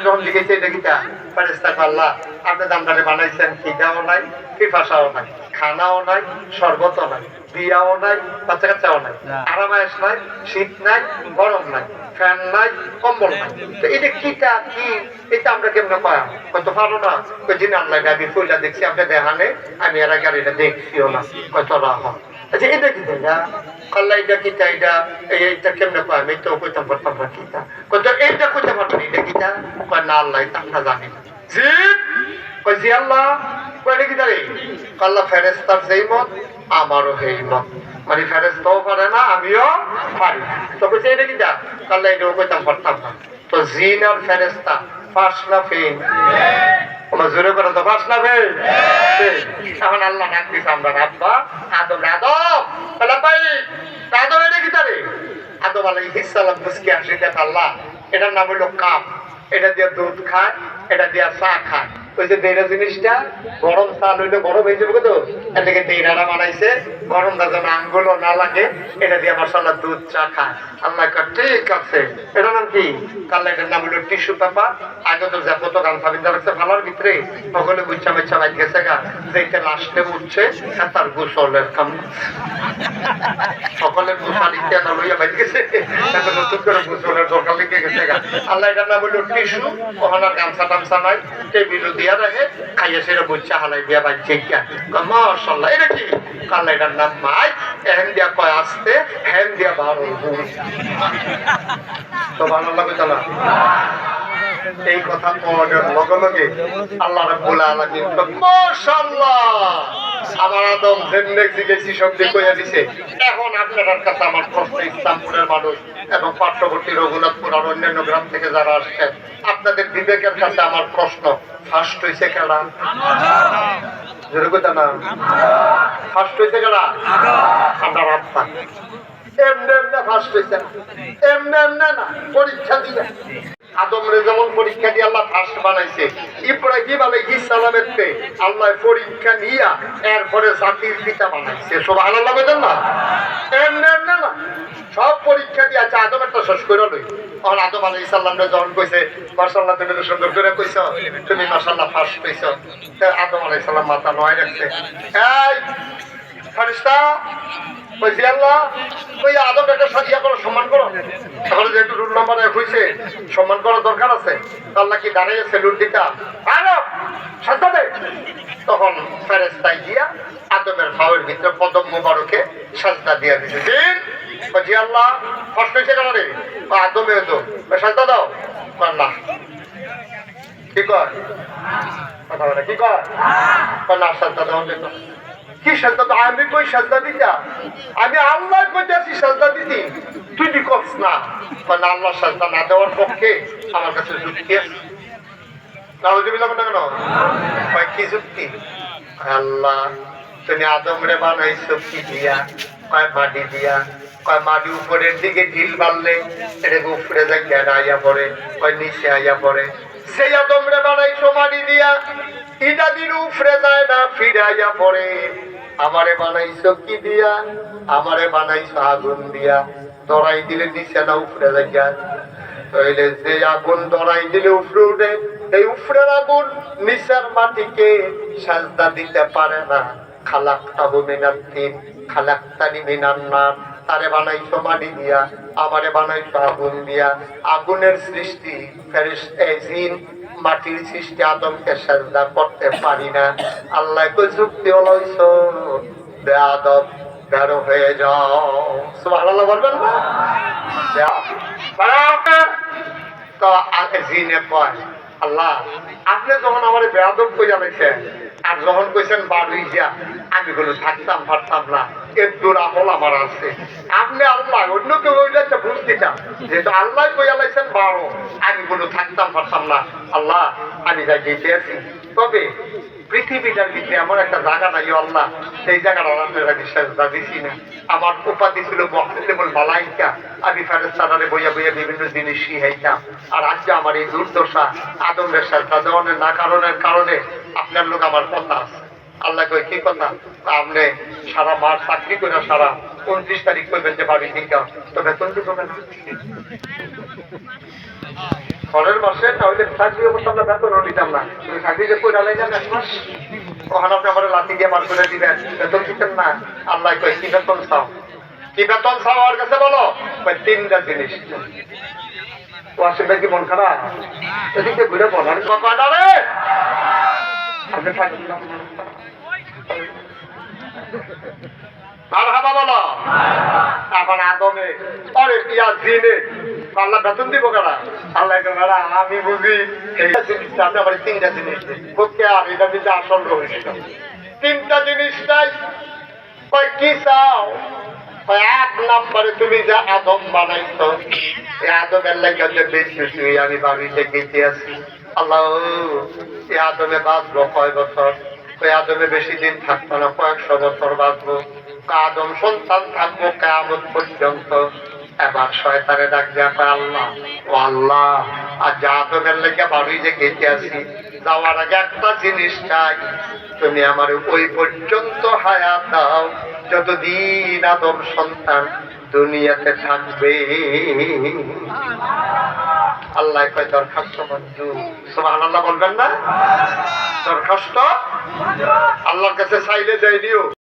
যখন লিখেছে এটা কিটা ফেরেশতা আল্লাহ আপনি দামদারে বানাইছেন, খিদাও নাই, পিপাসাও নাই, খানাও নাই, শরবতও নাই, বিয়াও নাই, বাচ্চা কাচ্চাও নাই, আরামায়েশ নাই, শীত নাই, গরম নাই, ফ্যান নাই, কম্বল নাই। তো এটা কিটা কি এটা আমরা কেমনে পাই? কত পারো না ওই দিন আল্লাহ আমি ফুলটা দেখছি আপনি দেখানে, আমি এর আগে এটা দেখছিও না কত রাহ। আচ্ছা এটা কি এটা আল্লাহ এটা কিটা এটা এইটা কেমনে পাই? আমি তো কইতাম পারতাম না কিটা কত এইটা কইতে পারতাম এটা কিটা কয় না আল্লাহ তা আমরা জানি না। জি কই জি আল্লাহ কয়টা কিটা রে? আল্লাহ ফেরেশতার যেই মত আমারও সেই মত, মানে ফেরেশতাও পারে না আমিও পারি। তো কইছে এটা কিটা আল্লাহ এটাও কইতাম পারতাম না। তো জিন আর ফেরেশতা ফাঁস না ফেন? আমার জোরে করে তো ফাঁস না ফেন? এখন আল্লাহ ডাক দিছে আমরা আব্বা আদম আদম বলে ভাই আদম এটা কিটা রে? আদম আলাইহিস সালাম মুসকি হাসি দেখ আল্লাহ এটার নাম হলো কাপ, এটা দিয়ে দুধ খায়, এটা দিয়ে চা খায়। ওই যে দেড়া জিনিসটা গরম চা লইলে গরম হয়ে যাবে তো এটাকে দেড়াটা বানাইছে, গরমটা যেন আঙ্গুলও না লাগে, এটা দিয়ে মশলা দুধ চা খায়। আল্লাহ ঠিক আছে এটার নাম কি? কাল্লা এটার নাম হলো টিস্যু পেপার। আগে তো যা কত গান সাবিন্দা রাখছে ভালোর ভিতরে সকলে বুঝছা মেচ্ছা বাইক গেছে গা যেটা লাস্টে উঠছে তার গোসলের কাম সকলের গোসল ইত্যাদি লইয়া বাইক গেছে নতুন করে গোসলের দরকার লিখে গেছে গা। আল্লাহ এটার নাম হলো টিস্যু, ওখানে গামছা টামছা নাই, টেবিলও দিয়া রাখে, খাইয়া সেটা বুঝছা হালাই দিয়া বাইক গিয়া মাশাআল্লাহ। এটা কি? আল্লাহ এটার নাম মাই, এহেন দিয়া কয় আসতে, হেন দিয়া বারো তো ভালো লাগে চলা। এই কথা পড়ার লগে লগে আল্লাহ রাব্বুল আলামিন মাশাআল্লাহ আমার আদম যেমনে জিজ্ঞেসি শব্দ কইয়া দিছে। এখন আপনাদের কাছে আমার প্রশ্ন, ইসলামপুরের মানুষ এবং পার্শ্ববর্তী রঘুনাথপুর আর অন্যান্য গ্রাম থেকে যারা আসছেন, আপনাদের বিবেকের কাছে আমার প্রশ্ন, ফার্স্ট হইছে কেডা? জোরে কইতা না, ফার্স্ট হইছে কেডা? আমার আব্বা। এমনে এমনে ফার্স্ট হইছে, এমনে এমনে না, পরীক্ষা দিয়ে। আদমরে যেমন পরীক্ষা দিয়ে আল্লাহ ফার্স্ট বানাইছে, ইব্রাহিম আলাইহিস সালামের তে আল্লাহ পরীক্ষা নিয়া এরপরে জাতির পিতা বানাইছে। সুবহানাল্লাহ বলেন না? এমনে এমনে না, সব পরীক্ষা দিয়ে। আচ্ছা আদম একটা শেষ করে লই। তখন আদম আলাইহিস সালামরে যখন কইছে মাশাআল্লাহ তুমি সুন্দর করে কইছো, তুমি মাশাআল্লাহ ফার্স্ট হইছো, তা আদম আলাইহিস সালাম মাথা নয় রাখছে। এই ফেরেশতা কইছে আল্লাহ কই আদম একটা সাজিয়া করো, সম্মান করো। তাহলে যেহেতু রুল নাম্বার 1 হইছে সম্মান করার দরকার আছে। আল্লাহ কি দাঁড়িয়ে সেলুট দিতা আদম সাজদা দে? তখন ফেরেশতাই গিয়া আদমের পায়ের ভিতরে কদম মোবারকে সাজদা দিয়া দিছে। দিন কইছে আল্লাহ ফার্স্ট হইছে কেন রে? আদমে তো সাজদা দাও না। কি কর কথা বলে কি কর না সাজদা দাও দেখো। কি সাজদা? আমি কই সাজদা দিতা? আমি আল্লাহ কইতাছি সাজদা দিতি, তুই কি করছ না? না আল্লাহ সাজদা না দেওয়ার পক্ষে আমার কাছে যুক্তি আছে। নাউজুবিল্লাহ কেন? কয় কি যুক্তি? আল্লাহ তুমি আদমরে বানাইছো কি দিয়া? কয় মাটি দিয়া। কয় মাটি উপরের দিকে ঢিল বাড়লে এটাকে উপরে যায় গেড়া আইয়া পড়ে, কয় নিচে আইয়া পড়ে। সেই আদমরে বানাইছো মাটি দিয়া, ইটা দিন উপরে যায় না ফিরে আইয়া পড়ে। আমারে বানাইছো কি দিয়া? আমারে বানাইছো আগুন দিয়া, ধরাই দিলে নিচে না উপরে যায়। তাইলে যে আগুন ধরাই দিলে উপরে উঠে, এই উপরের আগুন নিচের মাটিকে সাজদা দিতে পারে না। খালাকতাহু মিনাত তিন খালাকতানি মিনান নার। তারে বানাইছো মাটি দিয়া, আমারে বানাইছো আগুন দিয়া। আগুনের সৃষ্টি ফেরেশতা জিন, মাটির সৃষ্টি আদমকে সাজদা করতে পারি না। আল্লাহ কই যুক্তি হলাইছো বেয়াদব, বেরো হয়ে যাও। সুবহানাল্লাহ বলবেন না? তো আগে জিনে কয় আল্লাহ আপনি যখন আমার বেয়াদব কইয়া লাইছেন আর যখন কইছেন বাড়ি যা, আমি কোনো থাকতাম পারতাম না, এর দূর আমল আমার আছে। আপনি আল্লাহ অন্য কেউ হইলে বুঝ দিতাম, যেহেতু আল্লাহ কইয়া লাইছেন বারো, আমি কোনো থাকতাম পারতাম না। আল্লাহ আমি যাই যেতে আছি, তবে পৃথিবীটার ভিতরে এমন একটা জায়গা নাই আল্লাহ, সেই জায়গাটা আপনারা বিশ্বাস দিছি না। আমার উপাধি ছিল মুআল্লিমুল মালাইকা, আমি ফেরেশতারে বইয়া বইয়া বিভিন্ন জিনিস শিখাইতাম। আর আজকে আমার এই দুর্দশা আদমের সাজদা দেওয়ানের না কারণে আপনার লোক আমার কথা আছে। আল্লাহ কই কি কথা? আপনি সারা মাস চাকরি করে সারা 29 তারিখ করবেন যে বাড়ি থেকে, তো বেতন দিবেন না। পরের মাসে তাহলে চাকরি অবস্থা আমরা বেতনও দিতাম না, চাকরি যে কই ডালাই যান এক মাস, ওখানে আপনি আমার লাঠি দিয়ে বার করে দিবেন, বেতন দিতেন না। আল্লাহ কয় কি বেতন চাও, কি বেতন চাও আমার কাছে বলো, কয় তিনটা জিনিস। ওয়াসিম ভাই কি মন খারাপ? এদিকে ঘুরে বলার কথা রে, আপনি থাকেন না আর হাবা বলো। এখন আদমে অরে ইয়া জিনে আল্লাহ বেতন দিব কারা? আল্লাহ কারা আমি বুঝি এইটা জিনিসটা আপনি আবার তিনটা জিনিস কোকে আর এটা দিতে আসল রয়েছিল। তিনটা জিনিসটাই কয় কি চাও? এক নম্বরে তুমি যে আদম বানাইছো, এই আদমের লাগে যে বেশি তুই আমি বাড়িতে গেতে আছি। আল্লাহ এই আদমে বাঁচবো কয় বছর? ওই আদমে বেশি দিন থাকতো না, কয়েকশো বছর বাঁচবো। আদম সন্তান থাকবো কিয়ামত পর্যন্ত। এবার শয়তানে ডাক দেয়া কয় আল্লাহ, ও আল্লাহ, আর যা আদমের লেগে বাড়ি যে গেতে আছি, যাওয়ার আগে একটা জিনিস চাই, তুমি আমার ওই পর্যন্ত হায়াত দাও যতদিন আদম সন্তান দুনিয়াতে থাকবে। আল্লাহ কয় দরখাস্ত মঞ্জুর। সুবহানাল্লাহ বলবেন না? দরখাস্ত আল্লাহর কাছে চাইলে দেয় দিও,